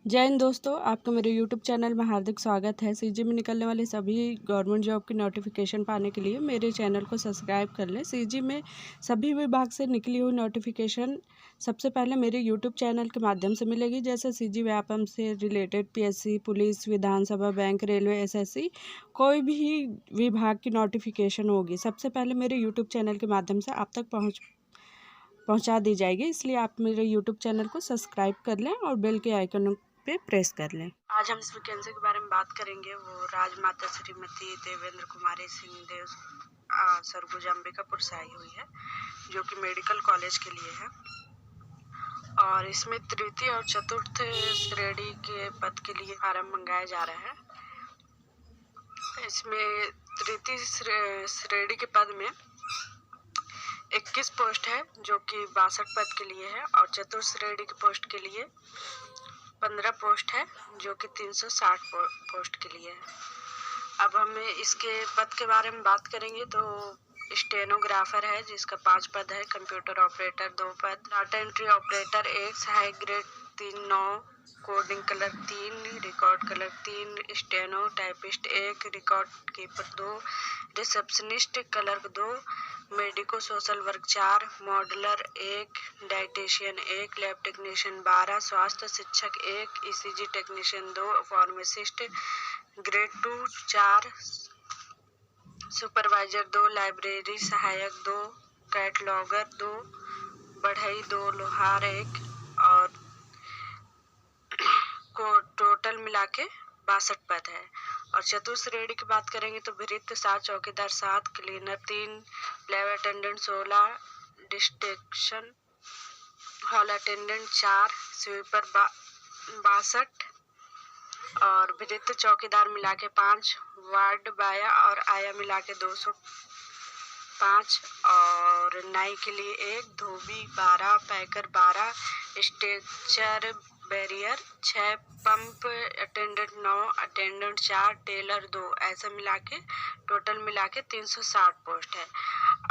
जय हिंद दोस्तों, आपका मेरे यूट्यूब चैनल में हार्दिक स्वागत है। सीजी में निकलने वाले सभी गवर्नमेंट जॉब की नोटिफिकेशन पाने के लिए मेरे चैनल को सब्सक्राइब कर लें। सीजी में सभी विभाग से निकली हुई नोटिफिकेशन सबसे पहले मेरे यूट्यूब चैनल के माध्यम से मिलेगी। जैसे सीजी व्यापम से रिलेटेड पीएससी, पुलिस, विधानसभा, बैंक, रेलवे, एसएससी, कोई भी विभाग की नोटिफिकेशन होगी सबसे पहले मेरे यूट्यूब चैनल के माध्यम से आप तक पहुँचा दी जाएगी। इसलिए आप मेरे यूट्यूब चैनल को सब्सक्राइब कर लें और बेल के आइकन पे प्रेस कर लें। आज हम इस वैकेंसी के बारे में बात करेंगे। वो राजमाता श्रीमती देवेंद्र कुमारी सिंहदेव सरगुजा अंबिकापुर से आई हुई है, जो कि मेडिकल कॉलेज के लिए है। और इसमें तृतीय और चतुर्थ श्रेणी के पद के लिए फार्म मंगाया जा रहा है। इसमें तृतीय श्रेणी के पद में 21 पोस्ट है, जो कि 62 पद के लिए है, और चतुर्थ श्रेणी के पोस्ट के लिए 15 पोस्ट है, जो कि 360 पोस्ट के लिए है। अब हम इसके पद के बारे में बात करेंगे तो स्टेनोग्राफर है, जिसका 5 पद है। कंप्यूटर ऑपरेटर 2 पद, डाटा एंट्री ऑपरेटर 1, सहायक grade 3 9, coding clerk 3, record clerk 3, steno typist 1, record keeper 2, receptionist clerk 2, medico social work 4, modeller 1, dietitian 1, lab technician 12, स्वास्थ्य शिक्षक 1, ECG technician 2, pharmacist grade 2 4, supervisor 2, library सहायक 2, कैटलॉगर 2, बढ़ई 2, लोहार 1, और को टोटल मिला के 62 पद है। और चतुर्थ श्रेणी की बात करेंगे तो भृत्य 7, चौकीदार 7, cleaner 3, lab attendant 16, dissection hall attendant 4, sweeper 62, और भृत्य चौकीदार मिला के 5, वार्ड बाया और आया मिला के 205, और नाई के लिए 1, धोबी 12, packer 12, stretcher bearer 6, pump attendant 9, attendant 4, tailor 2, ऐसा मिला के टोटल मिला के 360 पोस्ट है।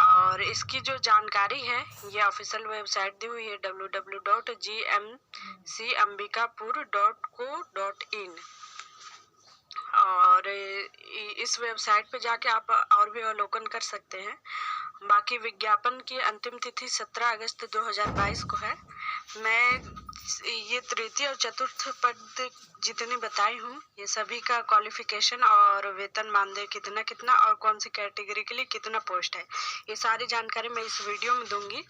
और इसकी जो जानकारी है ये ऑफिशियल वेबसाइट दी हुई है www.gmcambikapur.co.in, और इस वेबसाइट पे जाके आप और भी अवलोकन कर सकते हैं। बाकी विज्ञापन की अंतिम तिथि 17 अगस्त 2022 को है। मैं ये तृतीय और चतुर्थ पद जितनी बताई हूँ, ये सभी का क्वालिफिकेशन और वेतन मानदेय कितना कितना और कौन सी कैटेगरी के लिए कितना पोस्ट है, ये सारी जानकारी मैं इस वीडियो में दूंगी।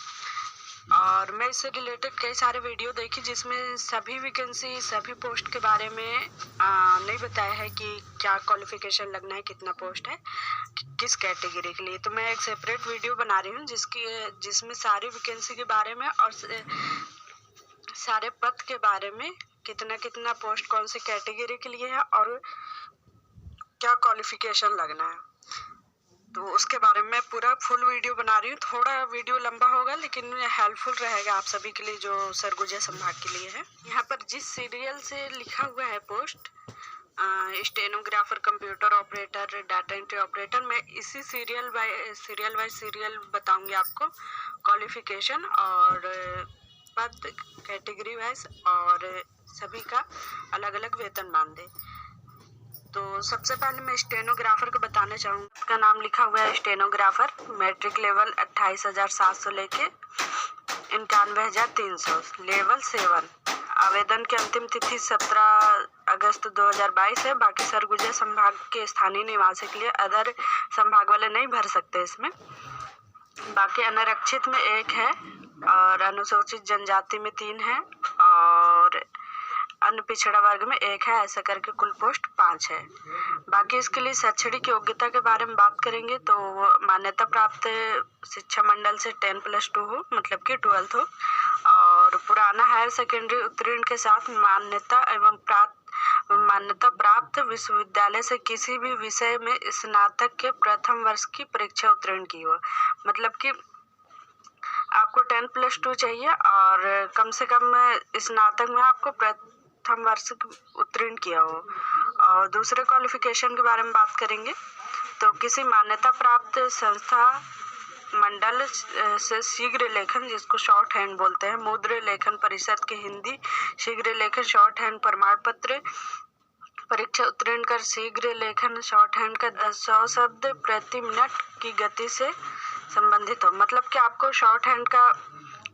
और मैं इससे रिलेटेड कई सारे वीडियो देखी जिसमें सभी वैकेंसी, सभी पोस्ट के बारे में नहीं बताया है कि क्या क्वालिफिकेशन लगना है, कितना पोस्ट है, किस कैटेगरी के लिए। तो मैं एक सेपरेट वीडियो बना रही हूँ जिसमें सारी वैकेंसी के बारे में और सारे पद के बारे में कितना कितना पोस्ट कौन सी कैटेगरी के लिए है और क्या क्वालिफिकेशन लगना है, तो उसके बारे में पूरा फुल वीडियो बना रही हूँ। थोड़ा वीडियो लंबा होगा लेकिन हेल्पफुल रहेगा आप सभी के लिए जो सरगुजा संभाग के लिए है। यहाँ पर जिस सीरियल से लिखा हुआ है post stenographer, computer operator, data entry operator, मैं इसी सीरियल वाइज सीरियल बताऊंगी आपको क्वालिफिकेशन और पद कैटेगरी वाइज और सभी का अलग अलग वेतन मानदेय। तो सबसे पहले मैं स्टेनोग्राफर को बताना चाहूँगी। उसका नाम लिखा हुआ है स्टेनोग्राफर, मैट्रिक लेवल 28,700 लेके 91,300, लेवल 7। आवेदन की अंतिम तिथि 17 अगस्त 2022 है। बाकी सरगुजा संभाग के स्थानीय निवासी के लिए, अदर संभाग वाले नहीं भर सकते इसमें। बाकी अनारक्षित में 1 है और अनुसूचित जनजाति में 3 है और अन्य पिछड़ा वर्ग में 1 है। ऐसा करके कुल पोस्ट 5 है। बाकी इसके लिए शैक्षणिक योग्यता के बारे में बात करेंगे तो मान्यता प्राप्त शिक्षा मंडल से 10+2 हो, मतलब कि 12th हो, और पुराना हायर सेकेंडरी उत्तीर्ण के साथ मान्यता प्राप्त विश्वविद्यालय से किसी भी विषय में स्नातक के प्रथम वर्ष की परीक्षा उत्तीर्ण की हो। मतलब कि आपको 10+2 चाहिए और कम से कम स्नातक में आपको प्रथम वर्ष उत्तीर्ण किया हो। और दूसरे क्वालिफिकेशन के बारे में बात करेंगे तो किसी मान्यता प्राप्त संस्था मंडल से शीघ्र लेखन, जिसको शॉर्ट हैंड बोलते हैं, मुद्र लेखन परिषद के हिंदी शीघ्र लेखन शॉर्ट हैंड प्रमाण पत्र, परीक्षा उत्तीर्ण कर शीघ्र लेखन शॉर्ट हैंड का 100 शब्द प्रति मिनट की गति से संबंधित हो। मतलब कि आपको शॉर्ट हैंड का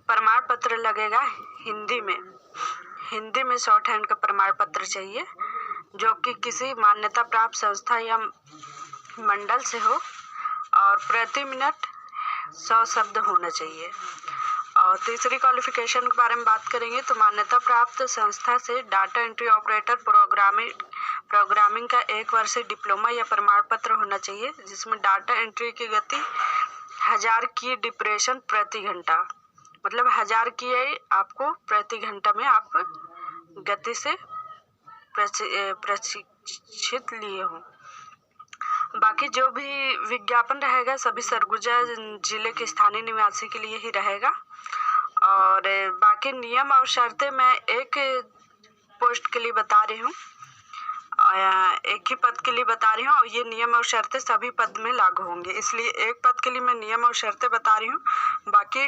प्रमाण पत्र लगेगा हिंदी में शॉर्ट हैंड का प्रमाण पत्र चाहिए, जो कि किसी मान्यता प्राप्त संस्था या मंडल से हो, और प्रति मिनट 100 शब्द होना चाहिए। और तीसरी क्वालिफिकेशन के बारे में बात करेंगे तो मान्यता प्राप्त संस्था से डाटा एंट्री ऑपरेटर प्रोग्रामिंग का 1 वर्षीय डिप्लोमा या प्रमाण पत्र होना चाहिए, जिसमें डाटा एंट्री की गति 1000 की डिप्रेशन प्रति घंटा, मतलब 1000 की आपको प्रति घंटा में आप गति से प्रशिक्षित लिए हो। बाकी जो भी विज्ञापन रहेगा सभी सरगुजा जिले के स्थानीय निवासी के लिए ही रहेगा। और बाकी नियम और शर्तें मैं एक पोस्ट के लिए बता रही हूँ, एक ही पद के लिए बता रही हूँ, और ये नियम और शर्तें सभी पद में लागू होंगे, इसलिए एक पद के लिए मैं नियम और शर्तें बता रही हूँ। बाकी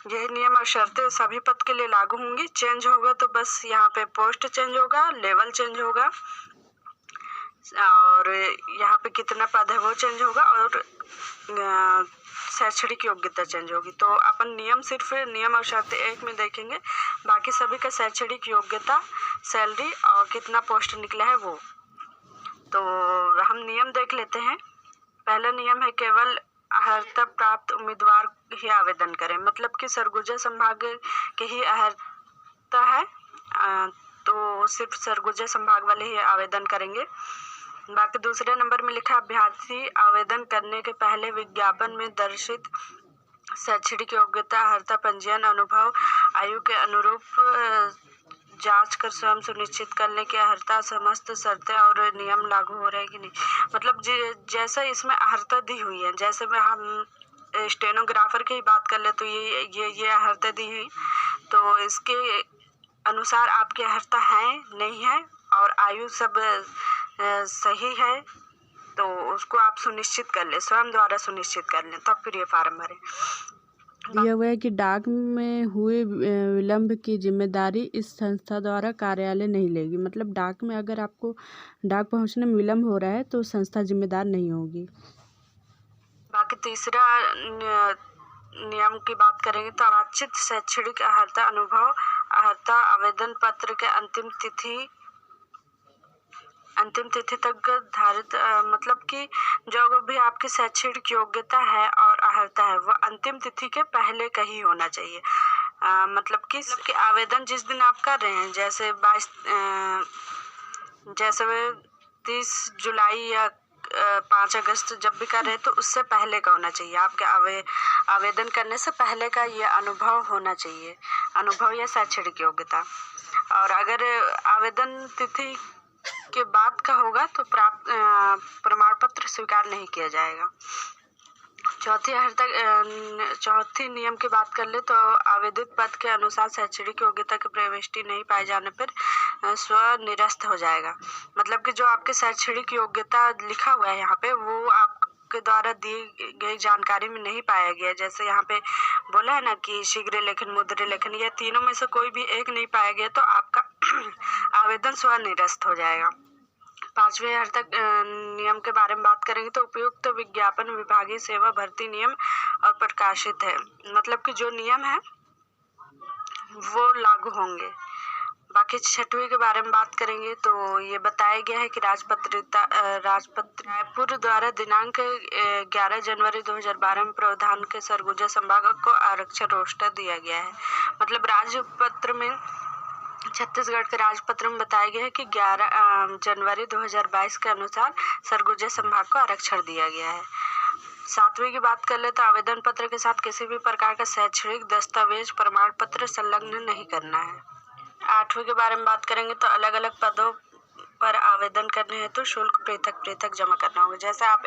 यही नियम और शर्तें सभी पद के लिए लागू होंगी। चेंज होगा तो बस यहाँ पे पोस्ट चेंज होगा, लेवल चेंज होगा, और यहाँ पे कितना पद है वो चेंज होगा, और शैक्षणिक योग्यता चेंज होगी। तो अपन नियम सिर्फ नियम और शर्तें एक में देखेंगे, बाकी सभी का शैक्षणिक योग्यता, सैलरी और कितना पोस्ट निकला है वो। तो हम नियम देख लेते हैं। पहला नियम है केवल अर्हता प्राप्त उम्मीदवार ही आवेदन करें, मतलब कि सरगुजा संभाग के ही अर्हता है तो सिर्फ सरगुजा संभाग वाले ही आवेदन करेंगे। बाकी दूसरे नंबर में लिखा अभ्यर्थी आवेदन करने के पहले विज्ञापन में दर्शित शैक्षणिक योग्यता, अर्हता, पंजीयन, अनुभव, आयु के अनुरूप जांच कर स्वयं सुनिश्चित कर लें कि अर्हता समस्त शर्तें और नियम लागू हो रहे हैं कि नहीं। मतलब जैसा इसमें अर्हता दी हुई है, जैसे में हम स्टेनोग्राफर की बात कर ले तो ये अर्हता दी हुई, तो इसके अनुसार आपकी अर्हता है नहीं है और आयु सब सही है, तो उसको आप सुनिश्चित कर ले, स्वयं द्वारा सुनिश्चित कर लें, तब फिर ये फार्म भरें। दिया हुआ है कि डाक में हुए विलंब की जिम्मेदारी इस संस्था द्वारा कार्यालय नहीं लेगी। मतलब डाक में अगर आपको डाक पहुंचने में विलंब हो रहा है तो संस्था जिम्मेदार नहीं होगी। बाकी तीसरा नियम की बात करेंगे तो आरक्षित शैक्षणिक अर्हता, अनुभव, अर्हता आवेदन पत्र के अंतिम तिथि तक धारित, मतलब कि जो भी आपकी शैक्षणिक योग्यता है और अर्हता है वो अंतिम तिथि के पहले का ही होना चाहिए। मतलब कि आवेदन जिस दिन आप कर रहे हैं, जैसे 30 जुलाई या 5 अगस्त जब भी कर रहे हैं तो उससे पहले का होना चाहिए। आपके आवेदन करने से पहले का ये अनुभव होना चाहिए, अनुभव या शैक्षणिक योग्यता। और अगर आवेदन तिथि के बाद का होगा तो प्राप्त प्रमाण पत्र स्वीकार नहीं किया जाएगा। चौथी नियम की बात कर ले तो आवेदित पद के अनुसार शैक्षणिक योग्यता की प्रविष्टि नहीं पाए जाने पर स्व निरस्त हो जाएगा। मतलब कि जो आपके शैक्षणिक योग्यता लिखा हुआ है यहाँ पे वो आपके द्वारा दी गई जानकारी में नहीं पाया गया, जैसे यहाँ पे बोला है ना कि शीघ्र लेखन, मुद्र लेखन, ये तीनों में से कोई भी एक नहीं पाया गया तो आपका आवेदन स्व निरस्त हो जाएगा। 5वें अर्हता नियम के बारे में बात करेंगे तो उपयुक्त विज्ञापन विभागीय सेवा भर्ती नियम और प्रकाशित है, मतलब कि जो नियम है वो लागू होंगे। बाकी 6वीं के बारे में बात करेंगे तो ये बताया गया है कि राजपत्र रायपुर द्वारा दिनांक 11 जनवरी 2012 में प्रावधान के सरगुजा संभाग को आरक्षण रोस्टर दिया गया है। मतलब राजपत्र में, छत्तीसगढ़ के राजपत्र में बताया गया है कि 11 जनवरी 2022 के अनुसार सरगुजा संभाग को आरक्षण दिया गया है। 7वीं की बात कर ले तो आवेदन पत्र के साथ किसी भी प्रकार का शैक्षणिक दस्तावेज, प्रमाण पत्र संलग्न नहीं करना है। 8वीं के बारे में बात करेंगे तो अलग अलग पदों पर आवेदन करने हेतु तो शुल्क पृथक जमा करना होगा। जैसे आप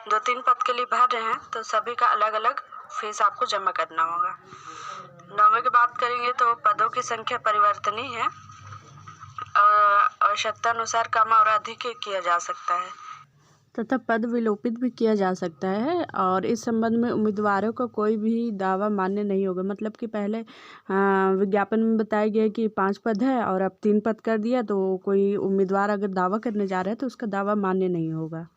2-3 पद के लिए भर रहे हैं तो सभी का अलग अलग फीस आपको जमा करना होगा। 9वीं की बात करेंगे तो पदों की संख्या परिवर्तनीय है और आवश्यकता अनुसार कम और अधिक किया जा सकता है। तथा पद विलोपित भी किया जा सकता है। और इस संबंध में उम्मीदवारों का कोई भी दावा मान्य नहीं होगा। मतलब कि पहले विज्ञापन में बताया गया कि 5 पद है और अब 3 पद कर दिया, तो कोई उम्मीदवार अगर दावा करने जा रहा है तो उसका दावा मान्य नहीं होगा।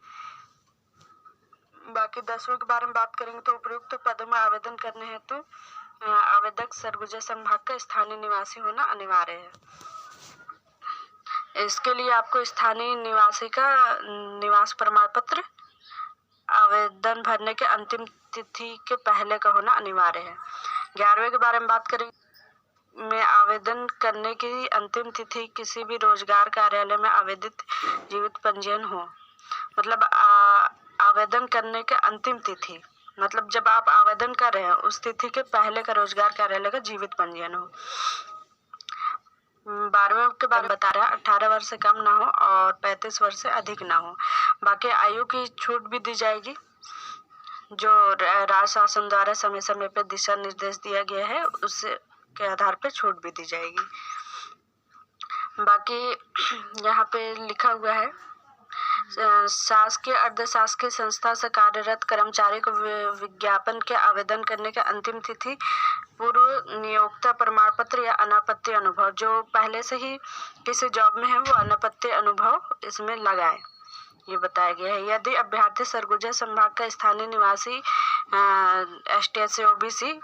बाकी 10वें के बारे में बात करेंगे तो उपयुक्त पदों में आवेदन करने हेतु आवेदक सरगुजा संभाग का स्थानीय निवासी होना अनिवार्य है। इसके लिए आपको स्थानीय निवासी का निवास प्रमाण पत्र आवेदन भरने के अंतिम तिथि के पहले का होना अनिवार्य है। 11वें के बारे में बात करेंगे में आवेदन करने की अंतिम तिथि किसी भी रोजगार कार्यालय में आवेदित जीवित पंजीयन हो। मतलब आवेदन करने के अंतिम तिथि मतलब जब आप आवेदन कर रहे हैं उस तिथि के पहले का रोजगार कार्यालय का जीवित पंजीयन हो। 12वें के बारे में बता रहा है 18 वर्ष से कम ना हो और 35 वर्ष से अधिक ना हो। बाकी आयु की छूट भी दी जाएगी जो राज्य शासन द्वारा समय समय पर दिशा निर्देश दिया गया है उसके आधार पर छूट भी दी जाएगी। बाकी यहाँ पे लिखा हुआ है शासकीय अर्धशासकीय संस्था से कार्यरत कर्मचारी को विज्ञापन के आवेदन करने के अंतिम तिथि पूर्व नियोक्ता प्रमाण पत्र या अनापत्ति अनुभव जो पहले से ही किसी जॉब में है वो अनापत्ति अनुभव इसमें लगाए, ये बताया गया है। यदि अभ्यर्थी सरगुजा संभाग का स्थानीय निवासी ST/SC OBC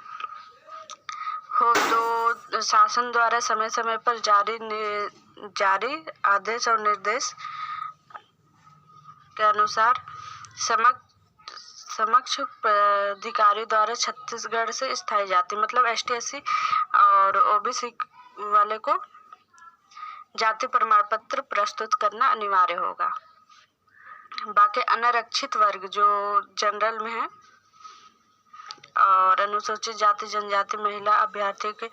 हो तो शासन द्वारा समय समय पर जारी आदेश और निर्देश के अनुसार समक्ष अधिकारी द्वारा छत्तीसगढ़ से स्थायी जाति मतलब ST/SC और OBC वाले को जाति प्रमाण पत्र प्रस्तुत करना अनिवार्य होगा। बाकी अनारक्षित वर्ग जो जनरल में है और अनुसूचित जाति जनजाति महिला अभ्यर्थी के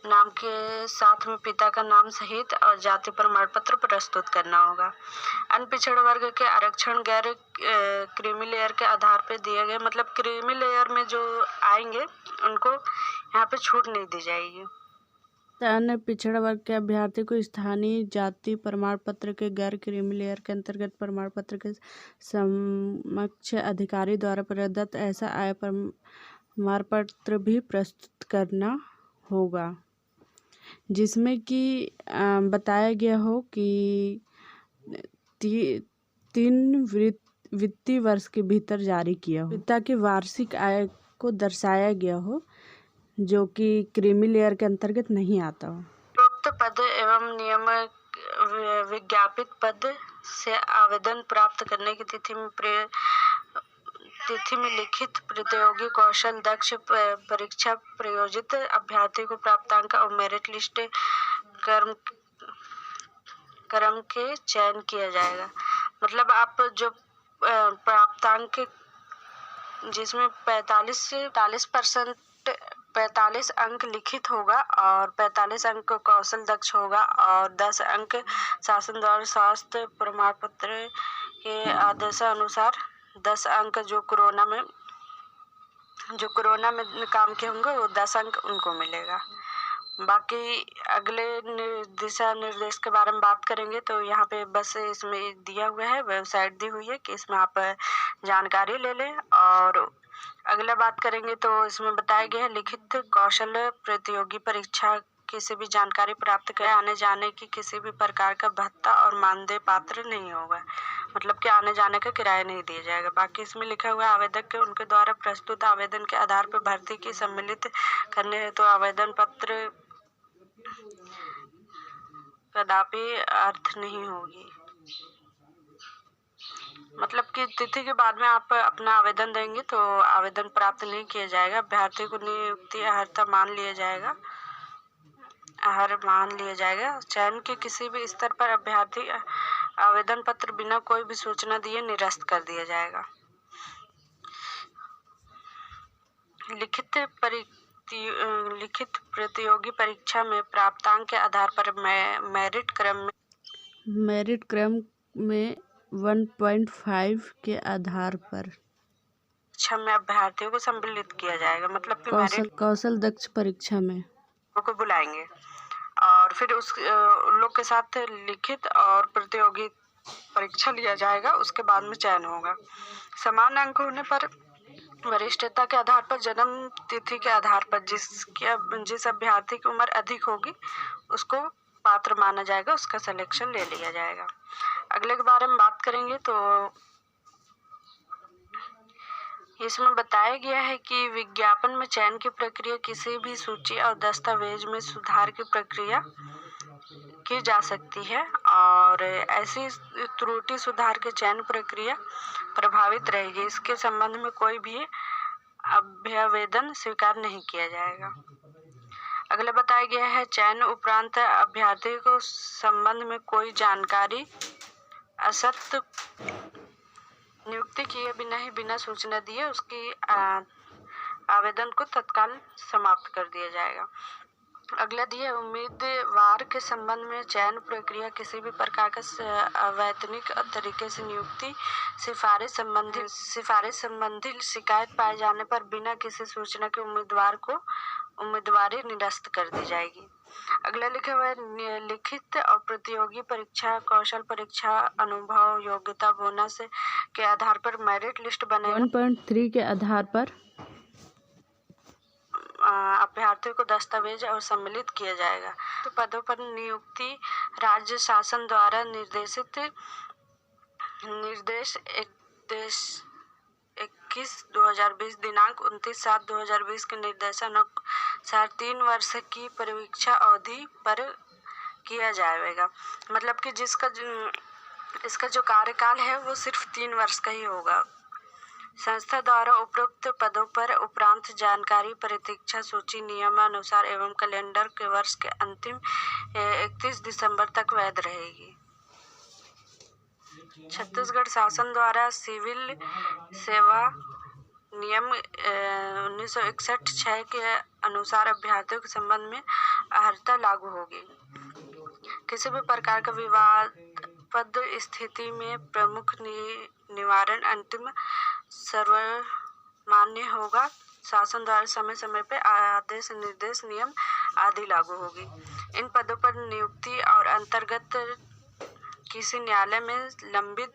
नाम के साथ में पिता का नाम सहित और जाति प्रमाण पत्र प्रस्तुत करना होगा। अनपिछड़ वर्ग के आरक्षण गैर क्रीमी लेयर के आधार पर दिए गए मतलब क्रीमी लेयर में जो आएंगे उनको यहाँ पे छूट नहीं दी जाएगी। अन्य पिछड़ा वर्ग के अभ्यर्थी को स्थानीय जाति प्रमाण पत्र के गैर क्रीमी लेयर के अंतर्गत प्रमाण पत्र के समक्ष अधिकारी द्वारा प्रदत्त ऐसा आय प्रमाण पत्र भी प्रस्तुत करना होगा जिसमें कि बताया गया हो कि 3 वित्तीय वर्ष के भीतर जारी किया हो। पिता की वार्षिक आय को दर्शाया गया हो जो कि क्रीमी लेयर के अंतर्गत नहीं आता हो। उपरोक्त पद एवं नियम विज्ञापित पद से आवेदन प्राप्त करने की तिथि में लिखित प्रतियोगी कौशल दक्ष परीक्षा प्रयोजित अभ्यर्थी को प्राप्तांक और मेरिट लिस्ट क्रम के चयन किया जाएगा। मतलब आप जो प्राप्तांक जिसमें 45 अंक लिखित होगा और 45 अंक कौशल दक्ष होगा और 10 अंक शासन द्वारा स्वास्थ्य प्रमाण पत्र के आदेशानुसार 10 अंक जो कोरोना में काम के होंगे वो 10 अंक उनको मिलेगा। बाकी अगले दिशा निर्देश के बारे में बात करेंगे तो यहाँ पे बस इसमें दिया हुआ है, वेबसाइट दी हुई है कि इसमें आप जानकारी ले लें। और अगला बात करेंगे तो इसमें बताया गया है लिखित कौशल प्रतियोगी परीक्षा किसी भी जानकारी प्राप्त कर आने जाने की किसी भी प्रकार का भत्ता और मानदेय पात्र नहीं होगा। मतलब कि आने जाने का किराया नहीं दिया जाएगा। बाकी इसमें लिखा हुआ आवेदक के उनके द्वारा प्रस्तुत आवेदन के आधार पर भर्ती की सम्मिलित करने हेतु आवेदन पत्र कदापि अर्थ नहीं होगी। मतलब कि तिथि के बाद में आप अपना आवेदन देंगे तो आवेदन प्राप्त नहीं किया जाएगा। अभ्यर्थी को नियुक्ति अर्हता मान लिया जाएगा। चयन के किसी भी स्तर पर अभ्यर्थी आवेदन पत्र बिना कोई भी सूचना दिए निरस्त कर दिया जाएगा। लिखित प्रतियोगी परीक्षा में प्राप्तांक के आधार पर मेरिट क्रम में 1.5 के आधार पर परीक्षा में अभ्यर्थियों को सम्मिलित किया जाएगा। मतलब कि कौशल दक्ष परीक्षा में को बुलाएंगे और फिर उस लोग के साथ लिखित और प्रतियोगी परीक्षा लिया जाएगा, उसके बाद में चयन होगा। समान अंक होने पर वरिष्ठता के आधार पर, जन्म तिथि के आधार पर जिस अभ्यर्थी की उम्र अधिक होगी उसको पात्र माना जाएगा, उसका सिलेक्शन ले लिया जाएगा। अगले के बारे में बात करेंगे तो इसमें बताया गया है कि विज्ञापन में चयन की प्रक्रिया किसी भी सूची और दस्तावेज में सुधार की प्रक्रिया की जा सकती है और ऐसी त्रुटि सुधार के चयन प्रक्रिया प्रभावित रहेगी। इसके संबंध में कोई भी अभ्यावेदन स्वीकार नहीं किया जाएगा। अगला बताया गया है चयन उपरांत अभ्यर्थी को संबंध में कोई जानकारी असत्य नियुक्ति किए बिना ही बिना सूचना दिए उसकी आवेदन को तत्काल समाप्त कर दिया जाएगा। अगला दिया उम्मीदवार के संबंध में चयन प्रक्रिया किसी भी प्रकार का अवैतनिक तरीके से नियुक्ति सिफारिश संबंधी शिकायत पाए जाने पर बिना किसी सूचना के उम्मीदवार को उम्मीदवारी निरस्त कर दी जाएगी। अगला लिखा हुआ है लिखित और प्रतियोगी परीक्षा, कौशल परीक्षा, अनुभव, योग्यता, बोनस के आधार पर मेरिट लिस्ट बनेगा। 1.3 के आधार पर अभ्यर्थियों को दस्तावेज और सम्मिलित किया जाएगा। तो पदों पर नियुक्ति राज्य शासन द्वारा निर्देश 21/2020 दिनांक 29/7/2020 के निर्देशानुसार 3 वर्ष की परीक्षा अवधि पर किया जाएगा। मतलब कि इसका जो कार्यकाल है वो सिर्फ 3 वर्ष का ही होगा। संस्था द्वारा उपरोक्त पदों पर उपरांत जानकारी प्रतीक्षा सूची नियमानुसार एवं कैलेंडर के वर्ष के अंतिम 31 दिसंबर तक वैध रहेगी। छत्तीसगढ़ शासन द्वारा सिविल सेवा नियम 1961/6 के अनुसार अभ्यर्थियों के संबंध में अर्हता लागू होगी। किसी भी प्रकार का विवादास्पद स्थिति में प्रमुख निवारण अंतिम सर्वमान्य होगा। शासन द्वारा समय समय पर आदेश, निर्देश, नियम आदि लागू होगी। इन पदों पर नियुक्ति और अंतर्गत किसी न्यायालय में लंबित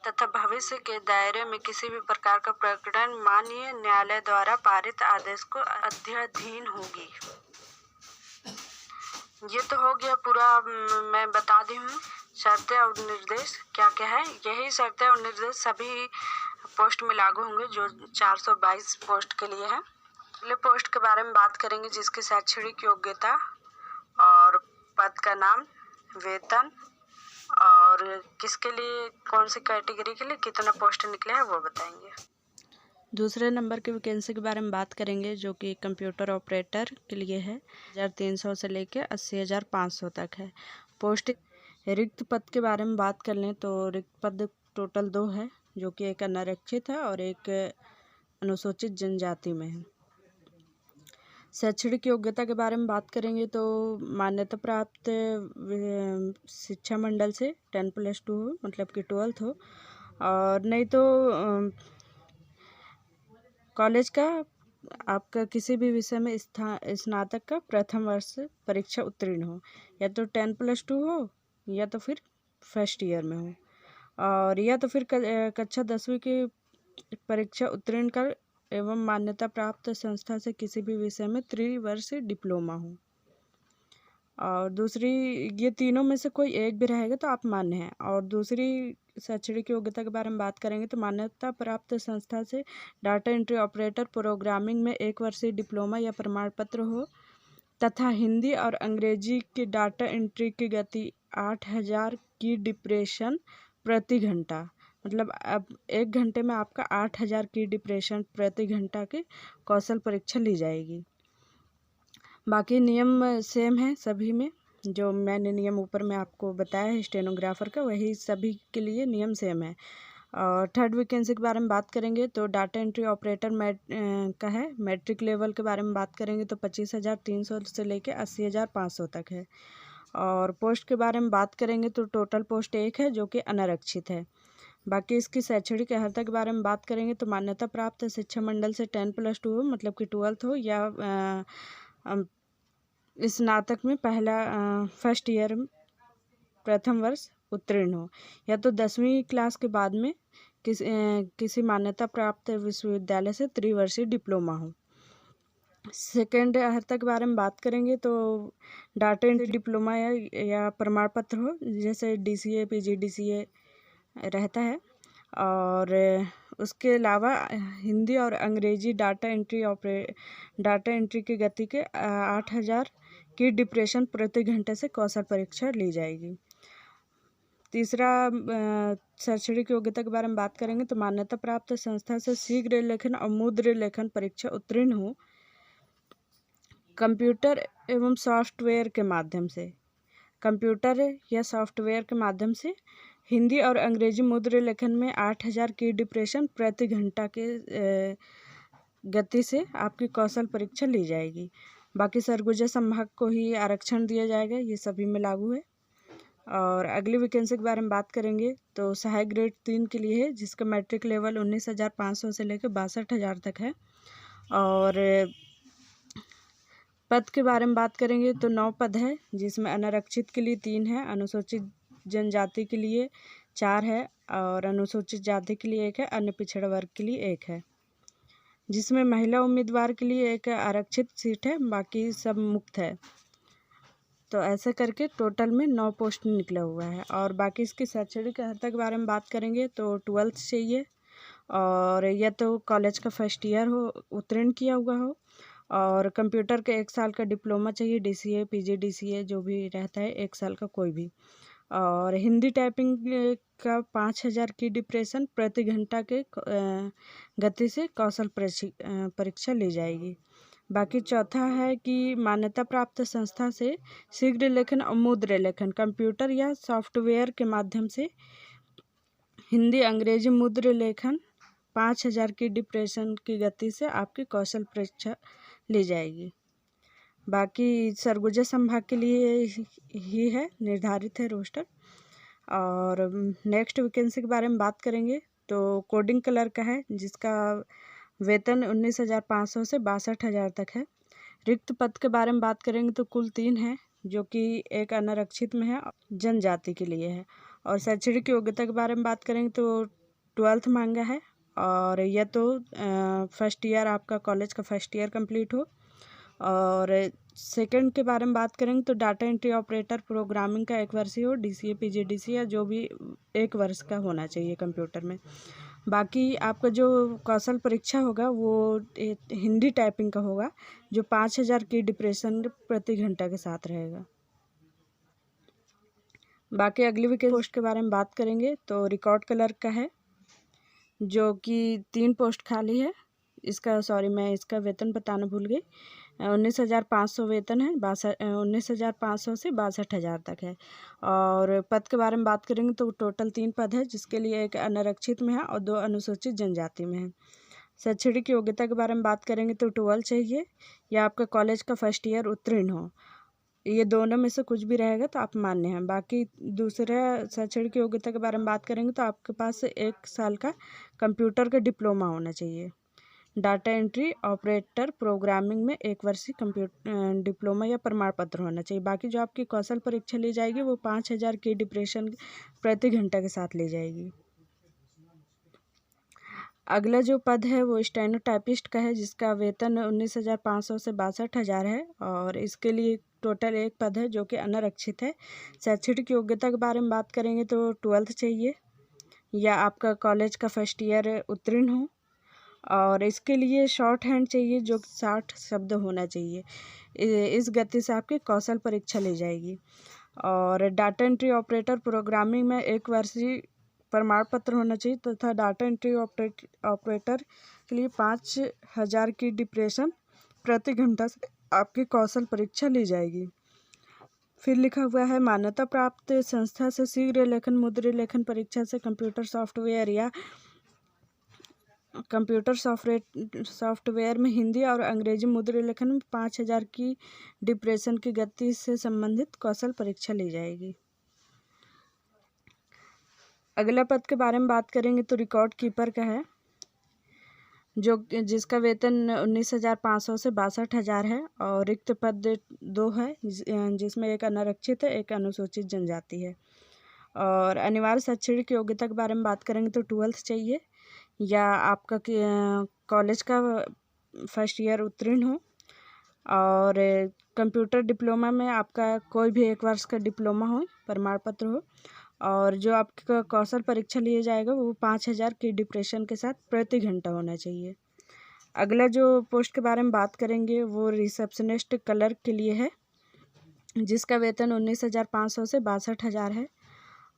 तथा भविष्य के दायरे में किसी भी प्रकार का प्रकरण माननीय न्यायालय द्वारा पारित आदेश को अध्ययन होगी। ये तो हो गया पूरा। मैं बता दी हूँ शर्तें और निर्देश क्या क्या है। यही शर्तें और निर्देश सभी पोस्ट में लागू होंगे जो 422 पोस्ट के लिए है। अगले पोस्ट के बारे में बात करेंगे जिसकी शैक्षणिक योग्यता और पद का नाम, वेतन और किसके लिए, कौन सी कैटेगरी के लिए कितना पोस्ट निकले हैं वो बताएंगे। दूसरे नंबर की वैकेंसी के बारे में बात करेंगे जो कि कंप्यूटर ऑपरेटर के लिए है। 1300 से लेकर 80,500 तक है पोस्ट। रिक्त पद के बारे में बात कर लें तो रिक्त पद टोटल 2 है जो कि एक अनारक्षित है और एक अनुसूचित जनजाति में है। शैक्षणिक योग्यता के बारे में बात करेंगे तो मान्यता प्राप्त शिक्षा मंडल से 10+2 हो, मतलब कि 12th हो, और नहीं तो कॉलेज का आपका किसी भी विषय में स्नातक का प्रथम वर्ष परीक्षा उत्तीर्ण हो, या तो 10+2 हो या तो फिर फर्स्ट ईयर में हो, और या तो फिर कक्षा 10वीं की परीक्षा उत्तीर्ण कर एवं मान्यता प्राप्त संस्था से किसी भी विषय में त्रिवर्षीय डिप्लोमा हो। और दूसरी, ये तीनों में से कोई एक भी रहेगा तो आप मान्य हैं। और दूसरी शैक्षणिक योग्यता के बारे में बात करेंगे तो मान्यता प्राप्त संस्था से डाटा एंट्री ऑपरेटर प्रोग्रामिंग में 1 वर्षीय डिप्लोमा या प्रमाण पत्र हो तथा हिंदी और अंग्रेजी की डाटा एंट्री की गति 8000 की डिप्रेशन प्रति घंटा, मतलब अब 1 घंटे में आपका 8000 की डिप्रेशन प्रति घंटा की कौशल परीक्षा ली जाएगी। बाकी नियम सेम है सभी में, जो मैंने नियम ऊपर में आपको बताया है स्टेनोग्राफर का, वही सभी के लिए नियम सेम है। और थर्ड वैकेंसी के बारे में बात करेंगे तो डाटा एंट्री ऑपरेटर का है। मैट्रिक लेवल के बारे में बात करेंगे तो 25,300 से लेकर 80,500 तक है। और पोस्ट के बारे में बात करेंगे तो टोटल पोस्ट 1 है जो कि अनारक्षित है। बाकी इसकी शैक्षणिक अर्हता के बारे में बात करेंगे तो मान्यता प्राप्त शिक्षा मंडल से 10+2 हो, मतलब कि 12th हो, या स्नातक में फर्स्ट ईयर प्रथम वर्ष उत्तीर्ण हो, या तो 10वीं क्लास के बाद में किसी मान्यता प्राप्त विश्वविद्यालय से त्रिवर्षीय डिप्लोमा हो। सेकेंड अर्हता के बारे में बात करेंगे तो डाटा एंट्री डिप्लोमा या प्रमाण पत्र हो, जैसे DCA PGDCA रहता है। और उसके अलावा हिंदी और अंग्रेजी डाटा एंट्री की गति के 8000 की डिप्रेशन प्रति घंटे से कौशल परीक्षा ली जाएगी। तीसरा शैक्षणिक योग्यता के बारे में बात करेंगे तो मान्यता प्राप्त संस्था से शीघ्र लेखन और मुद्र लेखन परीक्षा उत्तीर्ण हो, कंप्यूटर एवं सॉफ्टवेयर के माध्यम से, कंप्यूटर या सॉफ्टवेयर के माध्यम से हिंदी और अंग्रेजी मुद्र लेखन में 8000 की डिप्रेशन प्रति घंटा के गति से आपकी कौशल परीक्षा ली जाएगी। बाकी सरगुजा संभाग को ही आरक्षण दिया जाएगा, ये सभी में लागू है। और अगली वैकेंसी के बारे में बात करेंगे तो सहायक ग्रेड 3 के लिए है, जिसका मैट्रिक लेवल 19,500 से लेकर 62,000 तक है। और पद के बारे में बात करेंगे तो 9 पद है, जिसमें अनारक्षित के लिए 3 है, अनुसूचित जनजाति के लिए 4 है और अनुसूचित जाति के लिए 1 है, अन्य पिछड़ा वर्ग के लिए 1 है। जिसमें महिला उम्मीदवार के लिए 1 आरक्षित सीट है, बाकी सब मुक्त है। तो ऐसे करके टोटल में 9 पोस्ट निकला हुआ है। और बाकी इसकी शैक्षणिक अर्हता के बारे में बात करेंगे तो 12th चाहिए, और या तो कॉलेज का फर्स्ट ईयर हो, उत्तीर्ण किया हुआ हो, और कंप्यूटर का 1 साल का डिप्लोमा चाहिए, DCA PGDCA जो भी रहता है 1 साल का कोई भी। और हिंदी टाइपिंग का 5000 की डिप्रेशन प्रति घंटा के गति से कौशल परीक्षा ली जाएगी। बाकी चौथा है कि मान्यता प्राप्त संस्था से शीघ्र लेखन और मुद्र लेखन कंप्यूटर या सॉफ्टवेयर के माध्यम से हिंदी अंग्रेजी मुद्र लेखन 5000 की डिप्रेशन की गति से आपकी कौशल परीक्षा ली जाएगी। बाकी सरगुजा संभाग के लिए ही है, निर्धारित है रोस्टर। और नेक्स्ट वैकेंसी के बारे में बात करेंगे तो कोडिंग कलर का है, जिसका वेतन 19,500 से 62,000 तक है। रिक्त पद के बारे में बात करेंगे तो कुल 3 है, जो कि एक अनारक्षित में है, जनजाति के लिए है। और शैक्षणिक योग्यता के बारे में बात करेंगे तो 12th मांगा है, और यह तो फर्स्ट ईयर आपका कॉलेज का फर्स्ट ईयर कंप्लीट हो। और सेकंड के बारे में बात करेंगे तो डाटा एंट्री ऑपरेटर प्रोग्रामिंग का 1 वर्षीय हो, DCA PGDCA जो भी 1 वर्ष का होना चाहिए कंप्यूटर में। बाकी आपका जो कौशल परीक्षा होगा वो हिंदी टाइपिंग का होगा, जो 5000 की डिप्रेशन प्रति घंटा के साथ रहेगा। बाकी अगली वैकेंसी पोस्ट के बारे में बात करेंगे तो रिकॉर्ड कलर का है, जो कि 3 पोस्ट खाली है। मैं इसका वेतन बताना भूल गई। 19,500 वेतन है, 19,500 से 62,000 तक है। और पद के बारे में बात करेंगे तो टोटल 3 पद है, जिसके लिए 1 अनारक्षित में है और 2 अनुसूचित जनजाति में है। शैक्षणिक योग्यता के बारे में बात करेंगे तो 12 चाहिए, या आपका कॉलेज का फर्स्ट ईयर उत्तीर्ण हो, ये दोनों में से कुछ भी रहेगा तो आप मान्य हैं। बाकी दूसरा शैक्षणिक योग्यता के बारे में बात करेंगे तो आपके पास 1 साल का कंप्यूटर का डिप्लोमा होना चाहिए। डाटा एंट्री ऑपरेटर प्रोग्रामिंग में 1 वर्षीय कंप्यूटर डिप्लोमा या प्रमाण पत्र होना चाहिए। बाकी जो आपकी कौशल परीक्षा ली जाएगी वो 5000 की डिप्रेशन प्रति घंटा के साथ ली जाएगी। अगला जो पद है वो स्टेनोटाइपिस्ट का है, जिसका वेतन 19,500 से 62,000 है। और इसके लिए टोटल 1 पद है, जो कि अनारक्षित है। शैक्षणिक योग्यता के बारे में बात करेंगे तो 12th चाहिए, या आपका कॉलेज का फर्स्ट ईयर उत्तीर्ण हो। और इसके लिए शॉर्ट हैंड चाहिए, जो 60 शब्द होना चाहिए। इस गति से आपकी कौशल परीक्षा ली जाएगी। और डाटा एंट्री ऑपरेटर प्रोग्रामिंग में 1 वर्षीय प्रमाण पत्र होना चाहिए, तथा डाटा एंट्री ऑपरेटर के लिए 5000 की डिप्रेशन प्रति घंटा से आपकी कौशल परीक्षा ली जाएगी। फिर लिखा हुआ है मान्यता प्राप्त संस्था से शीघ्र लेखन मुद्र लेखन परीक्षा से कंप्यूटर सॉफ्टवेयर में हिंदी और अंग्रेजी मुद्र लेखन में 5000 की डिप्रेशन की गति से संबंधित कौशल परीक्षा ली जाएगी। अगला पद के बारे में बात करेंगे तो रिकॉर्ड कीपर का है, जिसका वेतन 19,500 से 62,000 है। और रिक्त पद 2 है, जिसमें 1 अनारक्षित है, 1 अनुसूचित जनजाति है। और अनिवार्य शैक्षणिक योग्यता के बारे में बात करेंगे तो 12th चाहिए, या आपका कॉलेज का फर्स्ट ईयर उत्तीर्ण हो, और कंप्यूटर डिप्लोमा में आपका कोई भी 1 वर्ष का डिप्लोमा हो, प्रमाण पत्र हो, और जो आपका कौशल परीक्षा लिया जाएगा वो 5000 की डिप्रेशन के साथ प्रति घंटा होना चाहिए। अगला जो पोस्ट के बारे में बात करेंगे वो रिसेप्शनिस्ट क्लर्क के लिए है, जिसका वेतन 19,500 से 62,000 है।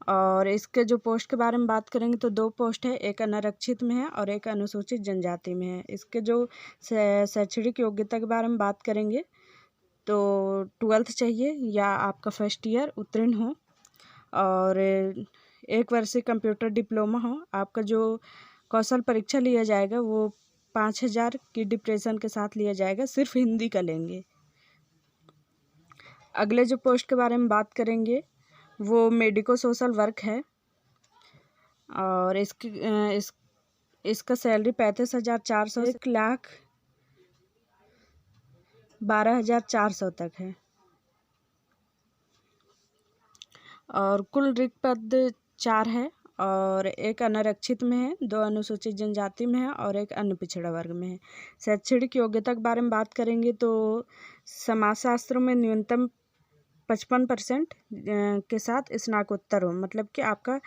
और इसके जो पोस्ट के बारे में बात करेंगे तो 2 पोस्ट है, एक अनारक्षित में है और एक अनुसूचित जनजाति में है। इसके जो शैक्षणिक योग्यता के बारे में बात करेंगे तो 12th चाहिए, या आपका फर्स्ट ईयर उत्तीर्ण हो, और 1 वर्षीय कंप्यूटर डिप्लोमा हो। आपका जो कौशल परीक्षा लिया जाएगा वो 5000 की डिप्रेशन के साथ लिया जाएगा, सिर्फ हिंदी का लेंगे। अगले जो पोस्ट के बारे में बात करेंगे वो मेडिको सोशल वर्क है, और इसका सैलरी 35,400 से 1,12,400 तक है। और कुल रिक्त पद 4 है, और एक अनारक्षित में है, 2 अनुसूचित जनजाति में है और एक अन्य पिछड़ा वर्ग में है। शैक्षणिक योग्यता के बारे में बात करेंगे तो समाजशास्त्र में न्यूनतम 55% के साथ स्नातकोत्तर हो, मतलब कि आपका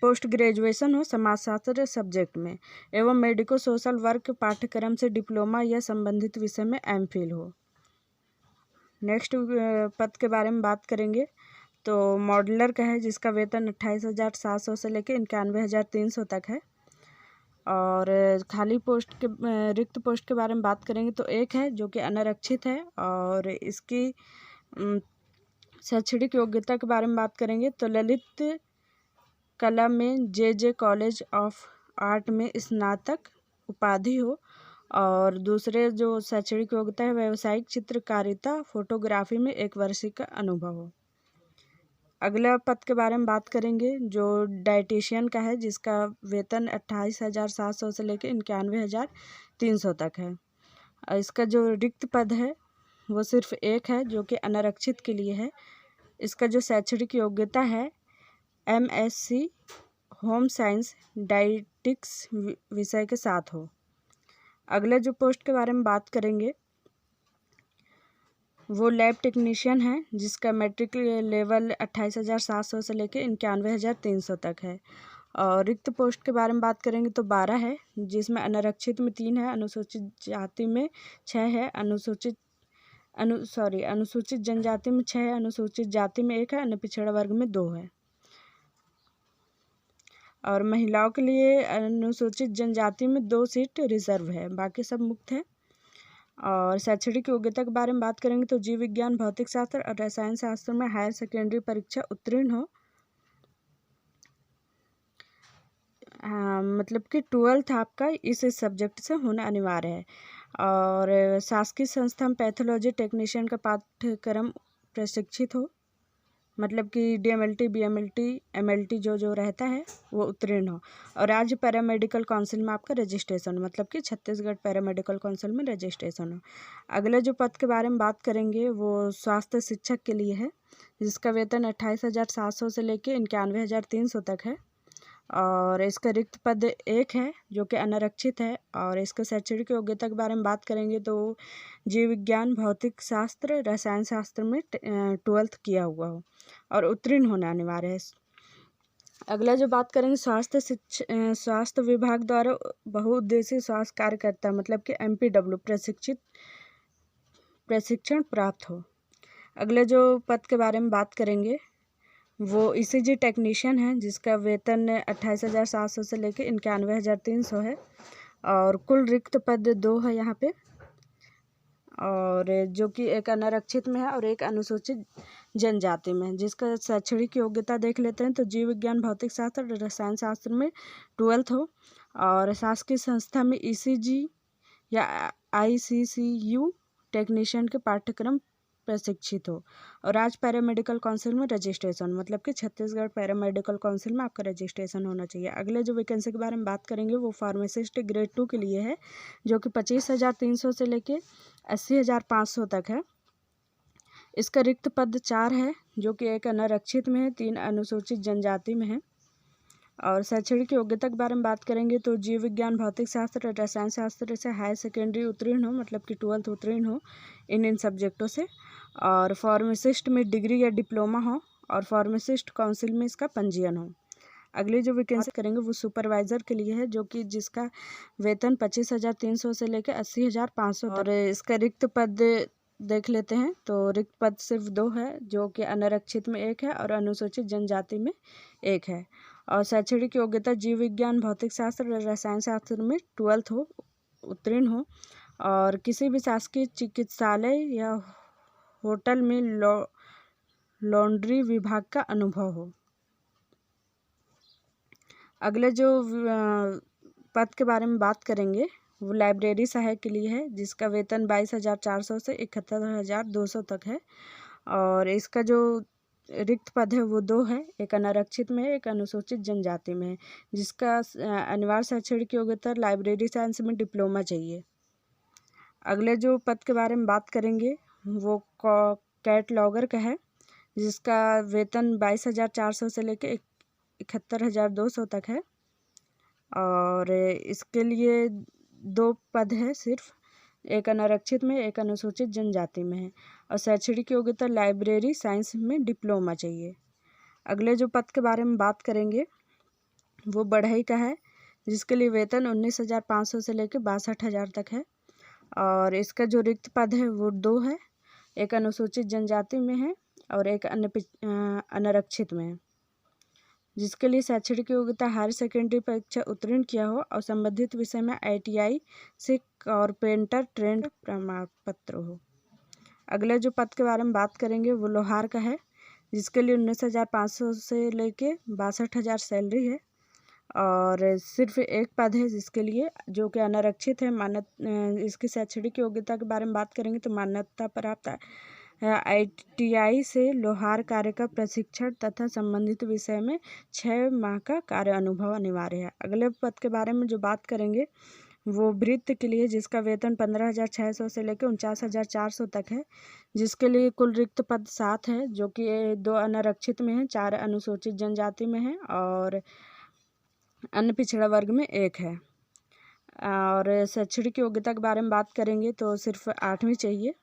पोस्ट ग्रेजुएशन हो समाजशास्त्र सब्जेक्ट में, एवं मेडिको सोशल वर्क पाठ्यक्रम से डिप्लोमा या संबंधित विषय में एमफिल हो। नेक्स्ट पद के बारे में बात करेंगे तो मॉडलर का है, जिसका वेतन 28,700 से लेकर 91,300 तक है। और खाली पोस्ट के रिक्त पोस्ट के बारे में बात करेंगे तो एक है जो कि अनारक्षित है, और इसकी शैक्षणिक योग्यता के बारे में बात करेंगे तो ललित कला में जे कॉलेज ऑफ आर्ट में स्नातक उपाधि हो, और दूसरे जो शैक्षणिक योग्यता है व्यावसायिक चित्रकारिता फोटोग्राफी में 1 वर्ष का अनुभव हो। अगला पद के बारे में बात करेंगे जो डाइटिशियन का है, जिसका वेतन 28,700 से लेकर 91,300 तक है। और इसका जो रिक्त पद है वो सिर्फ एक है जो कि अनारक्षित के लिए है। इसका जो शैक्षणिक योग्यता है MSc होम साइंस डाइटिक्स विषय के साथ हो। अगले जो पोस्ट के बारे में बात करेंगे वो लैब टेक्नीशियन है, जिसका मैट्रिक लेवल 28,700 से लेकर 91,300 तक है। और रिक्त पोस्ट के बारे में बात करेंगे तो 12 है, जिसमें अनारक्षित में 3 है, अनुसूचित जाति में 6 है, अनुसूचित जनजाति में 6 है, अनुसूचित जाति में 1 है, अन्य पिछड़ा वर्ग में 2 है। और महिलाओं के लिए अनुसूचित जनजाति में 2 सीट रिजर्व है, बाकी सब मुक्त है। और शैक्षणिक योग्यता के बारे में बात करेंगे तो जीव विज्ञान, भौतिक शास्त्र और रसायन शास्त्र में हायर सेकेंडरी परीक्षा उत्तीर्ण हो, मतलब कि 12th आपका इस सब्जेक्ट से होना अनिवार्य है। और शासकीय संस्था में पैथोलॉजी टेक्नीशियन का पाठ्यक्रम प्रशिक्षित हो, मतलब कि DMLT, BMLT, MLT जो रहता है वो उत्तीर्ण हो। और राज्य पैरामेडिकल काउंसिल में आपका रजिस्ट्रेशन हो, मतलब कि छत्तीसगढ़ पैरामेडिकल काउंसिल में रजिस्ट्रेशन हो। अगले जो पद के बारे में बात करेंगे वो स्वास्थ्य शिक्षक के लिए है, जिसका वेतन 28,700 से लेकर 91,300 तक है। और इसका रिक्त पद 1 है जो कि अनारक्षित है। और इसका शैक्षणिक योग्यता के बारे में बात करेंगे तो जीव विज्ञान, भौतिक शास्त्र, रसायन शास्त्र में 12th किया हुआ हो और उत्तीर्ण होना अनिवार्य है। अगला जो बात करेंगे स्वास्थ्य विभाग द्वारा बहुउद्देशीय स्वास्थ्य कार्यकर्ता, मतलब कि MPW प्रशिक्षण प्राप्त हो। अगले जो पद के बारे में बात करेंगे वो ECG टेक्नीशियन है, जिसका वेतन 28,700 से लेकर 91,300 है। और कुल रिक्त पद 2 है यहाँ पे, और जो कि एक अनारक्षित में है और एक अनुसूचित जनजाति में है। जिसका शैक्षणिक योग्यता देख लेते हैं तो जीव विज्ञान, भौतिक शास्त्र और रसायन शास्त्र में 12th हो, और शासकीय संस्था में ECG या ICCU टेक्नीशियन के पाठ्यक्रम प्रशिक्षित हो। और राज्य पैरामेडिकल काउंसिल में रजिस्ट्रेशन, मतलब कि छत्तीसगढ़ पैरामेडिकल काउंसिल में आपका रजिस्ट्रेशन होना चाहिए। अगले जो वैकेंसी के बारे में बात करेंगे वो फार्मासिस्ट ग्रेड 2 के लिए है, जो कि 25,300 से लेके 80,500 तक है। इसका रिक्त पद 4 है, जो कि एक अनारक्षित में है, 3 अनुसूचित जनजाति में है। और शैक्षणिक योग्यता के बारे में बात करेंगे तो जीव विज्ञान, भौतिक शास्त्र, रसायन शास्त्र से हायर सेकेंडरी उत्तीर्ण हो, मतलब कि 12th उत्तीर्ण हो इन सब्जेक्टों से। और फार्मासिस्ट में डिग्री या डिप्लोमा हो, और फार्मासिस्ट काउंसिल में इसका पंजीयन हो। अगली जो वैकेंसी करेंगे वो सुपरवाइजर के लिए है, जो कि जिसका वेतन 25,300 से लेकर 80,500 तक। और इसका रिक्त पद देख लेते हैं तो रिक्त पद सिर्फ 2 है, जो कि अनारक्षित में 1 है और अनुसूचित जनजाति में 1 है। और शैक्षणिक योग्यता जीव विज्ञान, भौतिक शास्त्र, रसायन शास्त्र में 12th हो, उत्तीर्ण हो, और किसी भी शासकीय चिकित्सालय या होटल में लॉन्ड्री विभाग का अनुभव हो। अगले जो पद के बारे में बात करेंगे वो लाइब्रेरी सहायक के लिए है, जिसका वेतन 22,400 से 71,200 तक है। और इसका जो रिक्त पद है वो 2 है, एक अनारक्षित में है, एक अनुसूचित जनजाति में है, जिसका अनिवार्य शैक्षणिक योग्यता लाइब्रेरी साइंस में डिप्लोमा चाहिए। अगले जो पद के बारे में बात करेंगे वो कैटलॉगर का है, जिसका वेतन 22,400 से लेकर 71,200 तक है। और इसके लिए 2 पद है सिर्फ, एक अनारक्षित में, एक अनुसूचित जनजाति में है। और शैक्षणिक योग्यता लाइब्रेरी साइंस में डिप्लोमा चाहिए। अगले जो पद के बारे में बात करेंगे वो बढ़ई का है, जिसके लिए वेतन 19,500 से लेकर 62,000 तक है। और इसका जो रिक्त पद है वो 2 है, एक अनुसूचित जनजाति में है और एक अनारक्षित में है, जिसके लिए शैक्षणिक योग्यता हायर सेकेंडरी परीक्षा उत्तीर्ण किया हो और संबंधित विषय में ITI से कारपेंटर ट्रेंड प्रमाण पत्र हो। अगले जो पद के बारे में बात करेंगे वो लोहार का है, जिसके लिए 19,500 से लेके 62,000 सैलरी है। और सिर्फ एक पद है जिसके लिए, जो कि अनारक्षित है। इसकी शैक्षणिक योग्यता के बारे में बात करेंगे तो मान्यता प्राप्त ITI से लोहार कार्य का प्रशिक्षण तथा संबंधित विषय में 6 माह का कार्य अनुभव अनिवार्य है। अगले पद के बारे में जो बात करेंगे वो भृत्य के लिए, जिसका वेतन 15,600 से लेकर 49,400 तक है, जिसके लिए कुल रिक्त पद 7 है, जो कि 2 अनारक्षित में है, 4 अनुसूचित जनजाति में है और अन्य पिछड़ा वर्ग में 1 है। और शैक्षणिक योग्यता के बारे में बात करेंगे तो सिर्फ 8वीं चाहिए।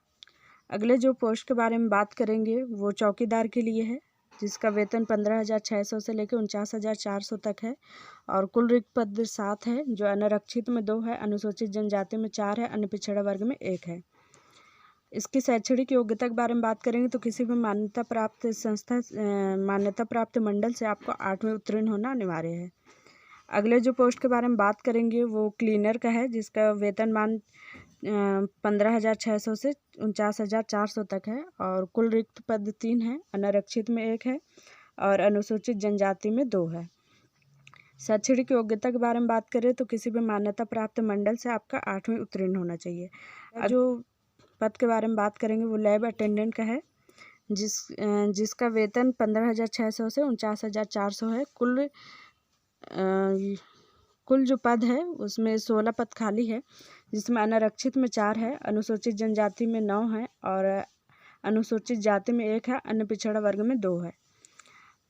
अगले जो पोस्ट के बारे में बात करेंगे वो चौकीदार के लिए है, जिसका वेतन 15,600 से लेकर 49,400 तक है। और कुल रिक्त पद 7 है, जो अनारक्षित में 2 है, अनुसूचित जनजाति में 4 है, अन्य पिछड़ा वर्ग में 1 है। इसकी शैक्षणिक योग्यता के बारे में बात करेंगे तो किसी भी मान्यता प्राप्त मंडल से आपको 8वीं उत्तीर्ण होना अनिवार्य है। अगले जो पोस्ट के बारे में बात करेंगे वो क्लीनर का है, जिसका वेतनमान 15,600 से 49,400 तक है। और कुल रिक्त पद 3 है, अनारक्षित में 1 है और अनुसूचित जनजाति में 2 है। शैक्षणिक योग्यता के बारे में बात करें तो किसी भी मान्यता प्राप्त मंडल से आपका 8वीं उत्तीर्ण होना चाहिए। जो पद के बारे में बात करेंगे वो लैब अटेंडेंट का है, जिसका वेतन 15,600 से 49,400 है। कुल जो पद है उसमें 16 पद खाली है, जिसमें अनारक्षित में 4 है, अनुसूचित जनजाति में 9 है और अनुसूचित जाति में 1 है, अन्य पिछड़ा वर्ग में 2 है।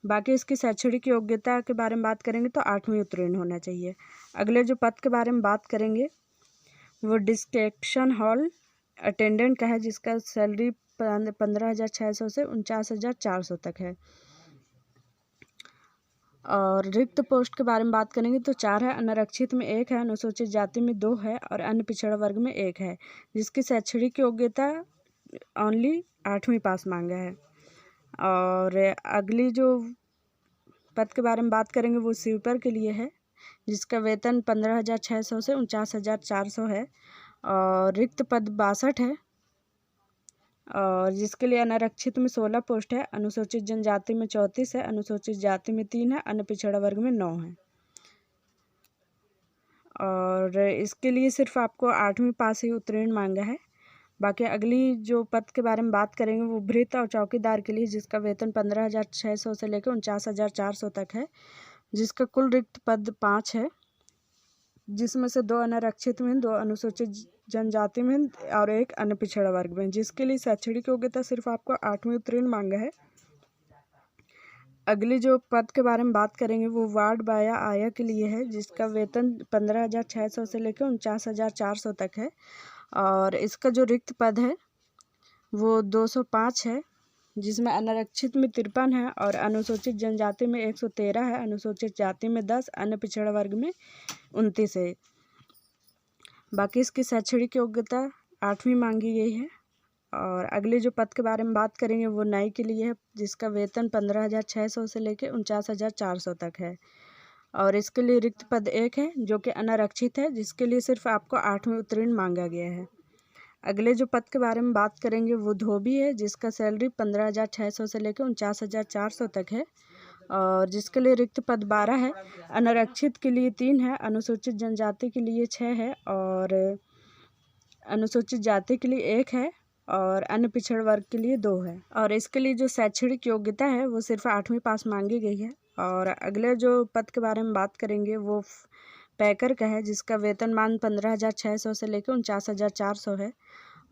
बाकी इसकी शैक्षणिक योग्यता के बारे में बात करेंगे तो 8वीं उत्तीर्ण होना चाहिए। अगले जो पद के बारे में बात करेंगे वो डिस्ट्रैक्शन हॉल अटेंडेंट का है, जिसका सैलरी 15,600 से 49,400 तक है। और रिक्त पोस्ट के बारे में बात करेंगे तो 4 है, अनारक्षित में 1 है, अनुसूचित जाति में 2 है और अन्य पिछड़ा वर्ग में 1 है, जिसकी शैक्षणिक योग्यता ओनली 8वीं पास मांगा है। और अगली जो पद के बारे में बात करेंगे वो स्वीपर के लिए है, जिसका वेतन 15,600 से 49,400 है और रिक्त पद 62 है। और जिसके लिए अनारक्षित में 16 पोस्ट है, अनुसूचित जनजाति में 34 है, अनुसूचित जाति में 3 है, अन्य पिछड़ा वर्ग में 9 है। और इसके लिए सिर्फ आपको 8वीं पास ही उत्तीर्ण मांगा है। बाकी अगली जो पद के बारे में बात करेंगे वो भृत्य और चौकीदार के लिए, जिसका वेतन 15,600 से लेकर 49,400 तक है, जिसका कुल रिक्त पद 5 है, जिसमें से 2 अनारक्षित में, 2 अनुसूचित जनजाति में और एक अन्य पिछड़ा वर्ग में, जिसके लिए शैक्षणिक योग्यता सिर्फ आपको 8वीं उत्तीर्ण मांगा है। अगली जो पद के बारे में बात करेंगे वो वार्ड बाया आया के लिए है, जिसका वेतन 15,600 से लेकर 49,400 तक है। और इसका जो रिक्त पद है वो 205 है, जिसमें अनारक्षित में 53 है और अनुसूचित जनजाति में 113 है, अनुसूचित जाति में 10, अन्य पिछड़ा वर्ग में 29 है। बाकी इसकी शैक्षणिक योग्यता 8वीं मांगी गई है। और अगले जो पद के बारे में बात करेंगे वो नाई के लिए है, जिसका वेतन 15,600 से लेकर 49,400 तक है। और इसके लिए रिक्त पद 1 है जो कि अनारक्षित है, जिसके लिए सिर्फ आपको 8वीं उत्तीर्ण मांगा गया है। अगले जो पद के बारे में बात करेंगे वो धोबी है, जिसका सैलरी 15,600 से लेकर 49,400 तक है। और जिसके लिए रिक्त पद 12 है। अनारक्षित के लिए 3 है, अनुसूचित जनजाति के लिए 6 है और अनुसूचित जाति के लिए 1 है और अन्य पिछड़ वर्ग के लिए 2 है। और इसके लिए जो शैक्षणिक योग्यता है वो सिर्फ 8वीं पास मांगी गई है। और अगले जो पद के बारे में बात करेंगे वो पैकर का है, जिसका वेतनमान 15,600 से लेकर 49,400 है।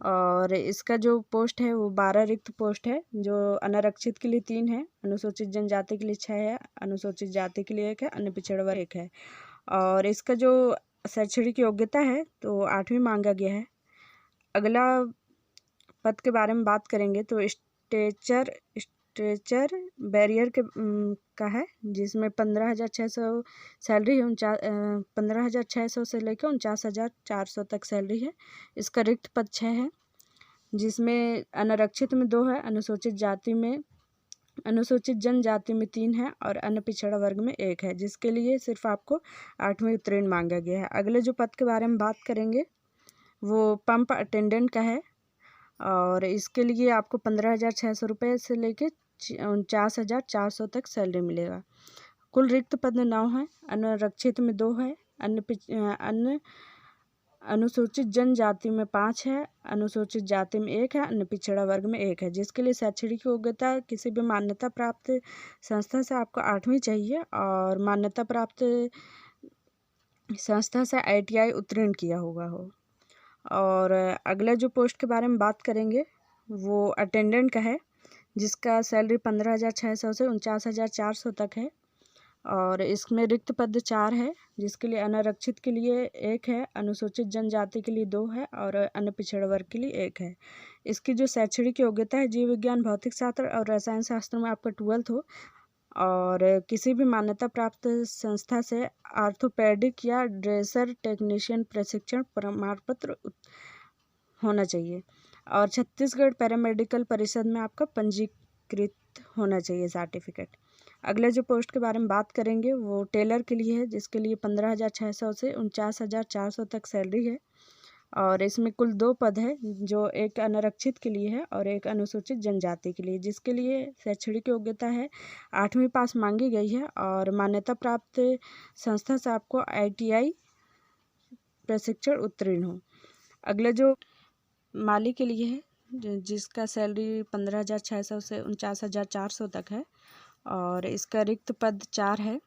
और इसका जो पोस्ट है वो 12 रिक्त पोस्ट है, जो अनारक्षित के लिए 3 है, अनुसूचित जनजाति के लिए 6 है, अनुसूचित जाति के लिए 1 है, अन्य पिछड़ा वर्ग 1 है। और इसका जो शैक्षणिक योग्यता है तो 8वीं मांगा गया है। अगला पद के बारे में बात करेंगे तो स्ट्रेचर बैरियर का है, जिसमें 15,600 सैलरी है, 15,600 से लेकर 49,400 तक सैलरी है। इसका रिक्त पद 6 है, जिसमें अनारक्षित में 2 है, अनुसूचित जनजाति में 3 है और अन्य पिछड़ा वर्ग में 1 है, जिसके लिए सिर्फ आपको 8वीं उत्तीर्ण मांगा गया है। अगले जो पद के बारे में बात करेंगे वो पंप अटेंडेंट का है और इसके लिए आपको 15,600 रुपये से लेकर 49,400 तक सैलरी मिलेगा। कुल रिक्त पद 9 है, अनारक्षित में 2 है, अन्य अनुसूचित जनजाति में 5 है, अनुसूचित जाति में 1 है, अन्य पिछड़ा वर्ग में 1 है, जिसके लिए शैक्षणिक योग्यता किसी भी मान्यता प्राप्त संस्था से आपको 8वीं चाहिए और मान्यता प्राप्त संस्था से ITI उत्तीर्ण किया हुआ हो। और अगला जो पोस्ट के बारे में बात करेंगे वो अटेंडेंट का है, जिसका सैलरी 15,600 से 49,400 तक है। और इसमें रिक्त पद 4 है, जिसके लिए अनारक्षित के लिए 1 है, अनुसूचित जनजाति के लिए 2 है और अन्य पिछड़ा वर्ग के लिए 1 है। इसकी जो शैक्षणिक योग्यता है जीव विज्ञान, भौतिक शास्त्र और रसायन शास्त्र में आपका 12th हो और किसी भी मान्यता प्राप्त संस्था से ऑर्थोपेडिक या ड्रेसर टेक्नीशियन प्रशिक्षण प्रमाण पत्र होना चाहिए और छत्तीसगढ़ पैरामेडिकल परिषद में आपका पंजीकृत होना चाहिए सर्टिफिकेट। अगले जो पोस्ट के बारे में बात करेंगे वो टेलर के लिए है, जिसके लिए 15,600 से 49,400 तक सैलरी है। और इसमें कुल 2 पद है, जो एक अनारक्षित के लिए है और एक अनुसूचित जनजाति के लिए, जिसके लिए शैक्षणिक योग्यता है 8वीं पास मांगी गई है और मान्यता प्राप्त संस्था से आपको ITI प्रशिक्षण उत्तीर्ण हो। अगले जो माली के लिए है, जिसका सैलरी 15,600 से 49,400 तक है और इसका रिक्त पद 4 है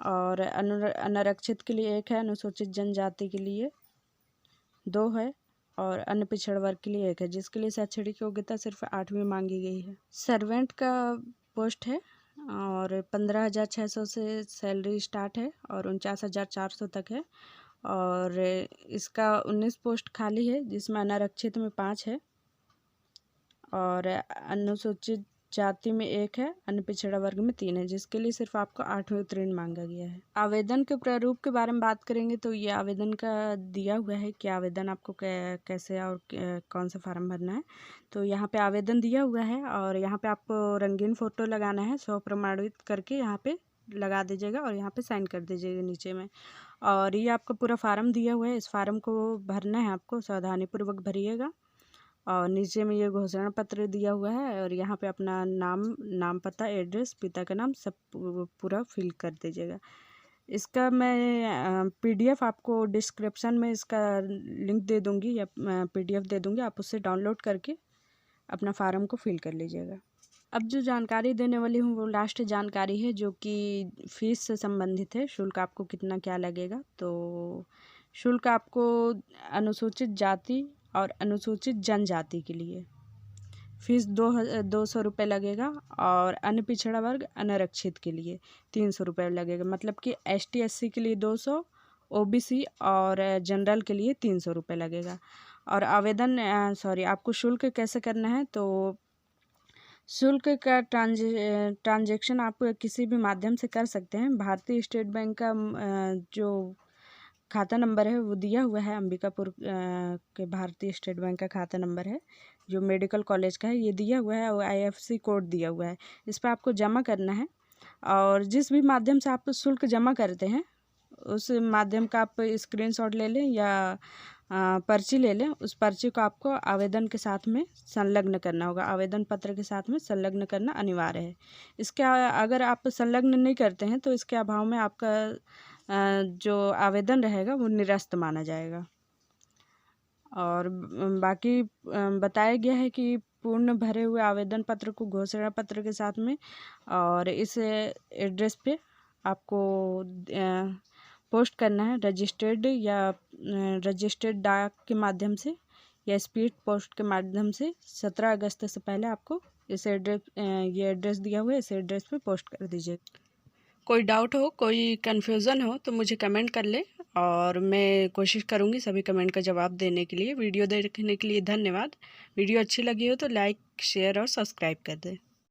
और अनारक्षित के लिए 1 है, अनुसूचित जनजाति के लिए 2 है और अन्य पिछड़ा वर्ग के लिए 1 है, जिसके लिए शैक्षणिक योग्यता सिर्फ 8वीं मांगी गई है। सर्वेंट का पोस्ट है और 15,600 से सैलरी स्टार्ट है और 49,400 तक है। और इसका 19 पोस्ट खाली है, जिसमें अनारक्षित में 5 है और अनुसूचित जाति में 1 है, अन्य पिछड़ा वर्ग में 3 है, जिसके लिए सिर्फ आपको 8वीं उत्तीर्ण मांगा गया है। आवेदन के प्रारूप के बारे में बात करेंगे तो ये आवेदन का दिया हुआ है कि आवेदन आपको कैसे और कौन सा फार्म भरना है। तो यहाँ पे आवेदन दिया हुआ है और यहाँ पे आपको रंगीन फ़ोटो लगाना है, स्वप्रमाणित करके यहाँ पे लगा दीजिएगा और यहाँ पे साइन कर दीजिएगा नीचे में। और ये आपका पूरा फार्म दिया हुआ है, इस फार्म को भरना है, आपको सावधानीपूर्वक भरिएगा। और नीचे में ये घोषणा पत्र दिया हुआ है और यहाँ पे अपना नाम पता, एड्रेस, पिता का नाम सब पूरा फिल कर दीजिएगा। इसका मैं PDF आपको डिस्क्रिप्शन में इसका लिंक दे दूँगी या PDF दे दूँगी, आप उससे डाउनलोड करके अपना फार्म को फिल कर लीजिएगा। अब जो जानकारी देने वाली हूँ वो लास्ट जानकारी है, जो कि फ़ीस से संबंधित है। शुल्क आपको कितना क्या लगेगा, तो शुल्क आपको अनुसूचित जाति और अनुसूचित जनजाति के लिए फीस 200 रुपये लगेगा, और अन्य पिछड़ा वर्ग अनारक्षित के लिए 300 रुपये लगेगा। मतलब कि ST SC के लिए 200, OBC और जनरल के लिए 300 रुपये लगेगा। और आवेदन आपको शुल्क कैसे करना है, तो शुल्क का ट्रांजैक्शन आप किसी भी माध्यम से कर सकते हैं। भारतीय स्टेट बैंक का जो खाता नंबर है वो दिया हुआ है, अंबिकापुर के भारतीय स्टेट बैंक का खाता नंबर है जो मेडिकल कॉलेज का है, ये दिया हुआ है, और IFSC कोड दिया हुआ है। इस पर आपको जमा करना है, और जिस भी माध्यम से आप शुल्क जमा करते हैं उस माध्यम का आप स्क्रीनशॉट ले लें या पर्ची ले लें। उस पर्ची को आपको आवेदन के साथ में संलग्न करना होगा, आवेदन पत्र के साथ में संलग्न करना अनिवार्य है। इसके अगर आप संलग्न नहीं करते हैं तो इसके अभाव में आपका जो आवेदन रहेगा वो निरस्त माना जाएगा। और बाकी बताया गया है कि पूर्ण भरे हुए आवेदन पत्र को घोषणा पत्र के साथ में और इस एड्रेस पे आपको पोस्ट करना है, रजिस्टर्ड डाक के माध्यम से या स्पीड पोस्ट के माध्यम से 17 अगस्त से पहले आपको इस ये एड्रेस दिया हुआ है, इस एड्रेस पे पोस्ट कर दीजिए। कोई डाउट हो, कोई कन्फ्यूज़न हो तो मुझे कमेंट कर ले, और मैं कोशिश करूँगी सभी कमेंट का जवाब देने के लिए। वीडियो देखने के लिए धन्यवाद। वीडियो अच्छी लगी हो तो लाइक, शेयर और सब्सक्राइब कर दें।